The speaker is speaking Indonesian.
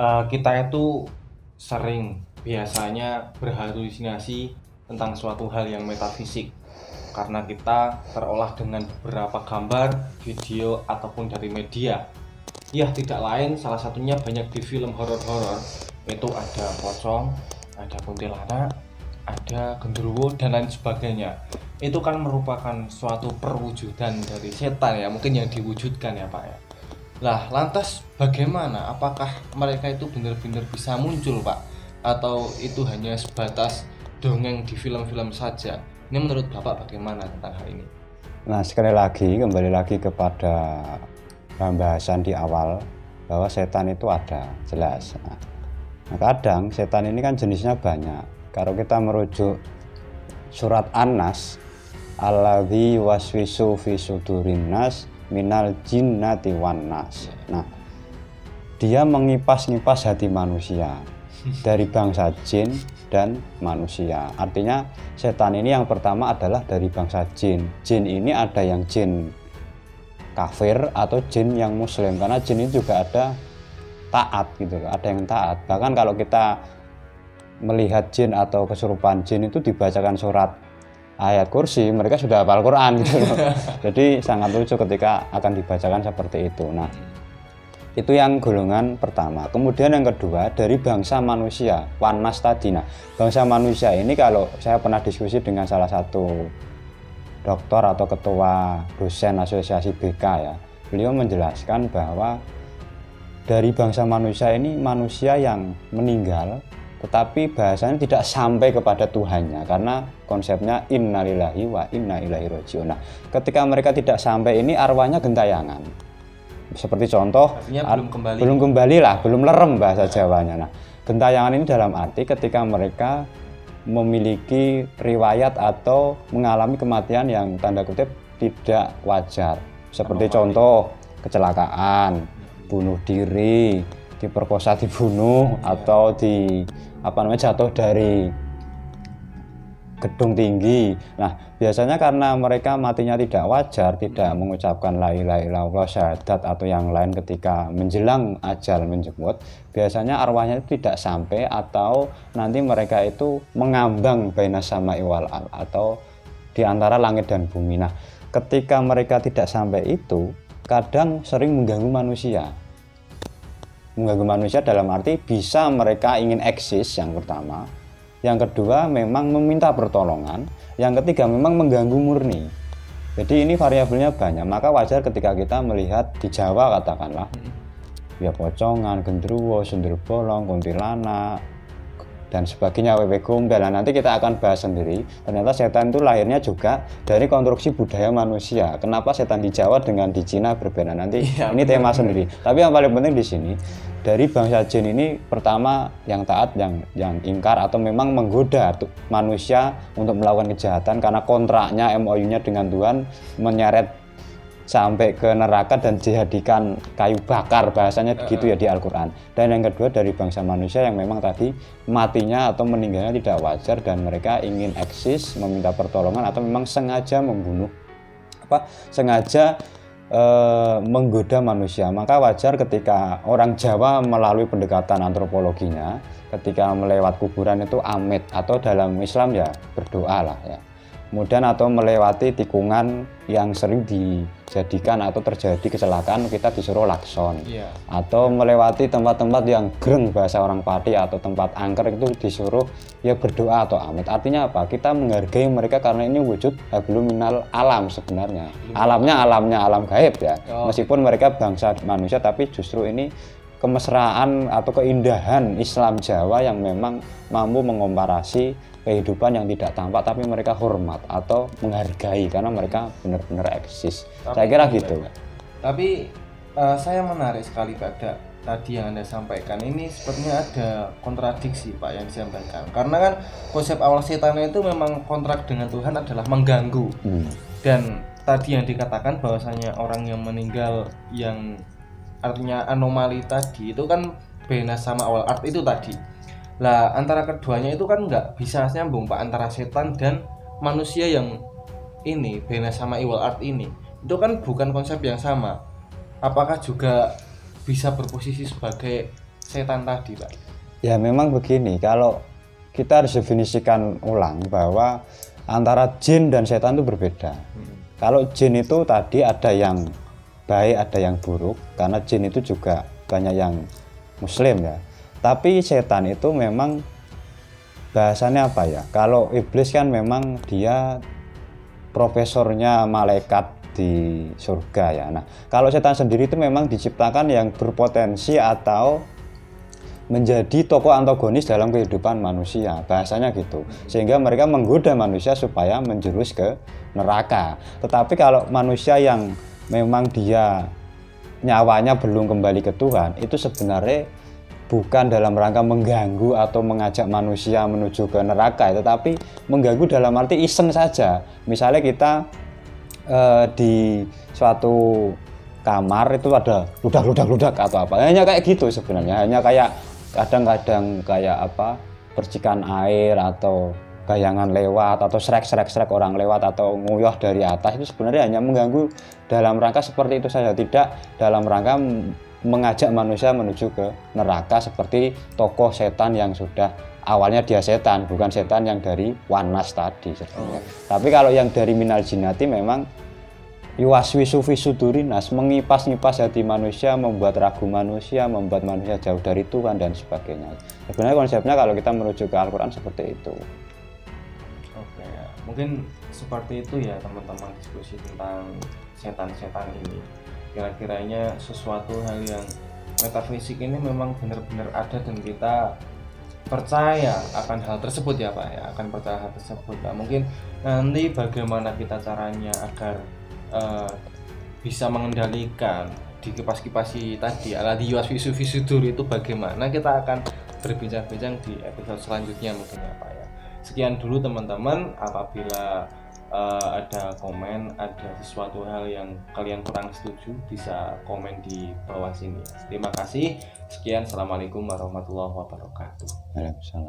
Kita itu sering biasanya berhalusinasi tentang suatu hal yang metafisik karena kita terolah dengan beberapa gambar, video, ataupun dari media. Ya, tidak lain salah satunya banyak di film horor-horor. Itu ada pocong, ada kuntilanak, ada genderuwo dan lain sebagainya. Itu kan merupakan suatu perwujudan dari setan ya, mungkin yang diwujudkan ya Pak ya. Lah, lantas bagaimana? Apakah mereka itu benar-benar bisa muncul, Pak? Atau itu hanya sebatas dongeng di film-film saja? Ini menurut Bapak bagaimana tentang hal ini? Nah, sekali lagi kembali lagi kepada pembahasan di awal bahwa setan itu ada, jelas. Nah, kadang setan ini kan jenisnya banyak. Kalau kita merujuk surat An-Nas, alladzi waswisu fi sudurin nas minal jinnati wan nas. Nah, dia mengipas-ngipas hati manusia dari bangsa jin dan manusia. Artinya setan ini yang pertama adalah dari bangsa jin. Jin ini ada yang jin kafir atau jin yang muslim, karena jin ini juga ada taat gitu loh, ada yang taat. Bahkan kalau kita melihat jin atau kesurupan jin itu dibacakan surat ayat kursi, mereka sudah hafal Quran gitu loh. Jadi sangat lucu ketika akan dibacakan seperti itu. Nah, itu yang golongan pertama. Kemudian yang kedua dari bangsa manusia, wanas tadi. Nah, bangsa manusia ini kalau saya pernah diskusi dengan salah satu doktor atau ketua dosen asosiasi BK ya, beliau menjelaskan bahwa dari bangsa manusia ini manusia yang meninggal tetapi bahasanya tidak sampai kepada Tuhannya, karena konsepnya innalillahi wa inna ilaihi rajiun. Nah, ketika mereka tidak sampai ini arwahnya gentayangan. Seperti contoh, belum kembali lah, belum lerem bahasa Jawanya. Nah, gentayangan ini dalam arti ketika mereka memiliki riwayat atau mengalami kematian yang tanda kutip tidak wajar. Seperti contoh kecelakaan, bunuh diri, diperkosa dibunuh, atau jatuh dari gedung tinggi. Nah, biasanya karena mereka matinya tidak wajar, tidak mengucapkan la ilaha illallah, syahadat atau yang lain ketika menjelang ajal menjemput, biasanya arwahnya itu tidak sampai atau nanti mereka itu mengambang baina sama'i wal ard atau di antara langit dan bumi. Nah, ketika mereka tidak sampai itu, kadang sering mengganggu manusia. Mengganggu manusia dalam arti bisa mereka ingin eksis yang pertama, yang kedua memang meminta pertolongan, yang ketiga memang mengganggu murni. Jadi ini variabelnya banyak, maka wajar ketika kita melihat di Jawa katakanlah ya pocongan, genderuwo, sundel bolong, kuntilanak dan sebagainya, wewe gombel. Nah, nanti kita akan bahas sendiri. Ternyata setan itu lahirnya juga dari konstruksi budaya manusia. Kenapa setan di Jawa dengan di Cina berbeda? Nanti ini tema sendiri. Tapi yang paling penting di sini dari bangsa jin ini pertama yang taat, yang ingkar atau memang menggoda manusia untuk melakukan kejahatan karena kontraknya MOU-nya dengan Tuhan menyeret sampai ke neraka dan dijadikan kayu bakar, bahasanya begitu ya di Al-Quran. Dan yang kedua dari bangsa manusia yang memang tadi matinya atau meninggalnya tidak wajar dan mereka ingin eksis, meminta pertolongan atau memang sengaja membunuh, sengaja menggoda manusia. Maka wajar ketika orang Jawa melalui pendekatan antropologinya ketika melewat kuburan itu amit, atau dalam Islam ya berdoa lah ya. Kemudian atau melewati tikungan yang sering dijadikan atau terjadi kecelakaan kita disuruh lakson, atau melewati tempat-tempat yang greng bahasa orang Pati atau tempat angker itu disuruh ya berdoa atau amit. Artinya apa? Kita menghargai mereka karena ini wujud hablum minal alam sebenarnya. Alamnya alam gaib ya. Meskipun mereka bangsa manusia tapi justru ini kemesraan atau keindahan Islam Jawa yang memang mampu mengkomparasi kehidupan yang tidak tampak tapi mereka hormat atau menghargai karena mereka benar-benar eksis. Saya kira gitu. Tapi saya menarik sekali pada tadi yang Anda sampaikan. Ini sepertinya ada kontradiksi Pak yang disampaikan. Karena kan konsep awal setan itu memang kontrak dengan Tuhan adalah mengganggu. Dan tadi yang dikatakan bahwasanya orang yang meninggal yang artinya anomali tadi itu kan bena sama awal art itu tadi. Lah antara keduanya itu kan nggak bisa nyambung Pak, antara setan dan manusia yang ini bena sama iwal art ini itu kan bukan konsep yang sama. Apakah juga bisa berposisi sebagai setan tadi, Pak? Ya memang begini, kalau kita harus definisikan ulang bahwa antara jin dan setan itu berbeda. Kalau jin itu tadi ada yang baik, ada yang buruk, karena jin itu juga banyak yang muslim ya. Tapi setan itu memang bahasanya apa ya? Kalau iblis kan memang dia profesornya malaikat di surga ya. Nah, kalau setan sendiri itu memang diciptakan yang berpotensi atau menjadi tokoh antagonis dalam kehidupan manusia, bahasanya gitu, sehingga mereka menggoda manusia supaya menjurus ke neraka. Tetapi kalau manusia yang memang dia nyawanya belum kembali ke Tuhan, itu sebenarnya bukan dalam rangka mengganggu atau mengajak manusia menuju ke neraka, tetapi mengganggu dalam arti iseng saja. Misalnya kita di suatu kamar itu ada ludak atau apa, hanya kayak gitu sebenarnya, hanya kayak kadang-kadang kayak apa, percikan air atau bayangan lewat atau srek orang lewat atau nguyuh dari atas, itu sebenarnya hanya mengganggu dalam rangka seperti itu saja, tidak dalam rangka mengajak manusia menuju ke neraka seperti tokoh setan yang sudah awalnya dia setan, bukan setan yang dari Wanas tadi sebenarnya. Tapi kalau yang dari minal jinnati memang yuwaswisu fi sudurinas, mengipas-ngipas hati manusia, membuat ragu manusia, membuat manusia jauh dari Tuhan dan sebagainya. Sebenarnya konsepnya kalau kita merujuk ke Al-Quran seperti itu. Oke, ya. Mungkin seperti itu ya teman-teman, diskusi tentang setan-setan ini. Kira-kiranya sesuatu hal yang metafisik ini memang benar-benar ada dan kita percaya akan hal tersebut ya Pak ya, akan percaya hal tersebut. Nah, mungkin nanti bagaimana kita caranya agar bisa mengendalikan di kipas-kipasi tadi ala di yuwaswisu fi sudur itu bagaimana, kita akan berbincang-bincang di episode selanjutnya mungkin ya Pak ya. Sekian dulu teman-teman, apabila ada komen, ada sesuatu hal yang kalian kurang setuju, bisa komen di bawah sini. Terima kasih. Sekian, assalamualaikum warahmatullahi wabarakatuh. Waalaikumsalam.